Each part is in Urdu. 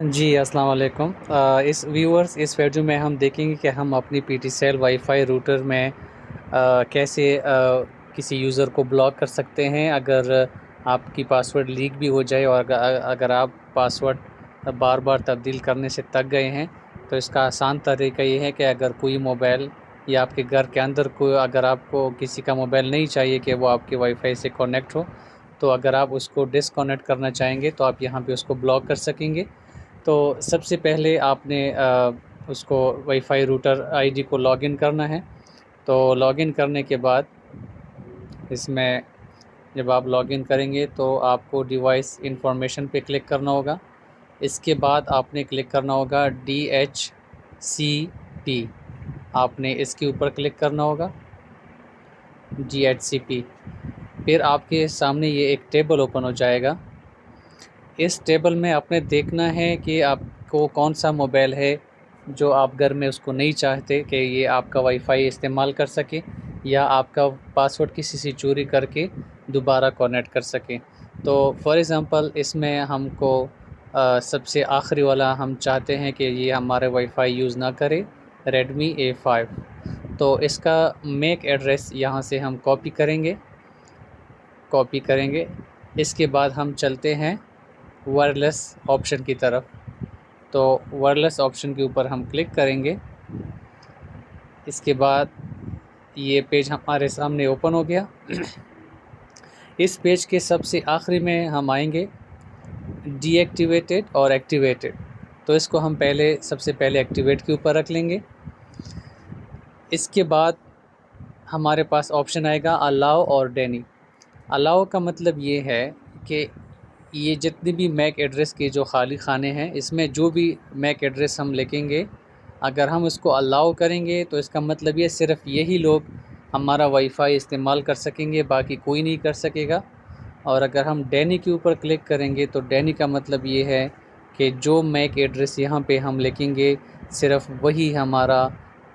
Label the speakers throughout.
Speaker 1: جی السلام علیکم۔ اس ویڈیو میں ہم دیکھیں گے کہ ہم اپنی P T CL wifi router میں کیسے کسی یوزر کو بلاک کر سکتے ہیں اگر آپ کی پاسورڈ لیک بھی ہو جائے، اور اگر آپ پاسورڈ بار بار تبدیل کرنے سے تک گئے ہیں تو اس کا آسان طریقہ یہ ہے کہ اگر کوئی موبائل یا آپ کے گھر کے اندر اگر آپ کو کسی کا موبائل نہیں چاہیے کہ وہ آپ کے وائی فائی سے کنیکٹ ہو، تو اگر آپ اس کو ڈسکنیکٹ کرنا چاہیں گے تو آپ یہاں پہ اس کو بلاک کر سکیں گے۔ تو سب سے پہلے آپ نے اس کو wi fi router I D کو لاگ ان کرنا ہے۔ تو لاگ ان کرنے کے بعد اس میں جب آپ لاگ ان کریں گے تو آپ کو ڈیوائس انفارمیشن پہ کلک کرنا ہوگا۔ اس کے بعد آپ نے کلک کرنا ہوگا DHCP، آپ نے اس کے اوپر کلک کرنا ہوگا DHCP۔ پھر آپ کے سامنے یہ ایک ٹیبل اوپن ہو جائے گا۔ اس ٹیبل میں آپ نے دیکھنا ہے کہ آپ کو کون سا موبائل ہے جو آپ گھر میں اس کو نہیں چاہتے کہ یہ آپ کا وائی فائی استعمال کر سکے یا آپ کا پاسورڈ کسی سے چوری کر کے دوبارہ کنیکٹ کر سکے۔ تو فار ایگزامپل اس میں ہم کو سب سے آخری والا ہم چاہتے ہیں کہ یہ ہمارے وائی فائی یوز نہ کرے، ریڈمی A5۔ تو اس کا میک ایڈریس یہاں سے ہم کاپی کریں گے۔ اس کے بعد ہم چلتے ہیں وائرلیس آپشن کی طرف۔ تو وائرلیس آپشن کے اوپر ہم کلک کریں گے۔ اس کے بعد یہ پیج ہمارے سامنے اوپن ہو گیا۔ اس پیج کے سب سے آخری میں ہم آئیں گے ڈی ایکٹیویٹڈ اور ایکٹیویٹڈ۔ تو اس کو ہم سب سے پہلے ایکٹیویٹ کے اوپر رکھ لیں گے۔ اس کے بعد ہمارے پاس آپشن آئے گا الاؤ اور ڈینی۔ الاؤ کا مطلب یہ ہے کہ یہ جتنے بھی میک ایڈریس کے جو خالی خانے ہیں، اس میں جو بھی میک ایڈریس ہم لکھیں گے، اگر ہم اس کو الاؤ کریں گے تو اس کا مطلب یہ صرف یہی لوگ ہمارا وائی فائی استعمال کر سکیں گے، باقی کوئی نہیں کر سکے گا۔ اور اگر ہم ڈینی کے اوپر کلک کریں گے تو ڈینی کا مطلب یہ ہے کہ جو میک ایڈریس یہاں پہ ہم لکھیں گے صرف وہی ہمارا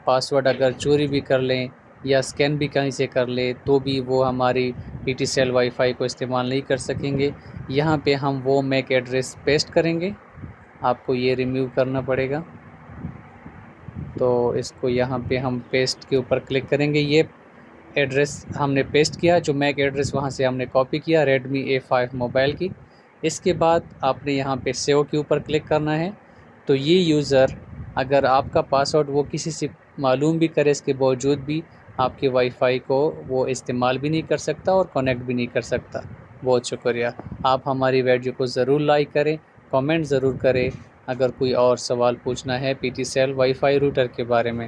Speaker 1: پاسورڈ اگر چوری بھی کر لیں یا اسکین بھی کہیں سے کر لیں تو بھی وہ ہماری P T CL wifi کو استعمال نہیں کر سکیں گے۔ یہاں پہ ہم وہ میک ایڈریس پیسٹ کریں گے، آپ کو یہ ریموو کرنا پڑے گا۔ تو اس کو یہاں پہ ہم پیسٹ کے اوپر کلک کریں گے۔ یہ ایڈریس ہم نے پیسٹ کیا، جو میک ایڈریس وہاں سے ہم نے کاپی کیا ریڈمی A5 موبائل کی۔ اس کے بعد آپ نے یہاں پہ سیو کے اوپر کلک کرنا ہے۔ تو یہ یوزر اگر آپ کا پاسورڈ وہ کسی سے معلوم بھی کرے، اس کے باوجود بھی آپ کے وائی فائی کو وہ استعمال بھی نہیں کر سکتا اور کنیکٹ بھی نہیں کر سکتا۔ بہت شکریہ۔ آپ ہماری ویڈیو کو ضرور لائک کریں، کامنٹ ضرور کریں۔ اگر کوئی اور سوال پوچھنا ہے P T CL wifi router کے بارے میں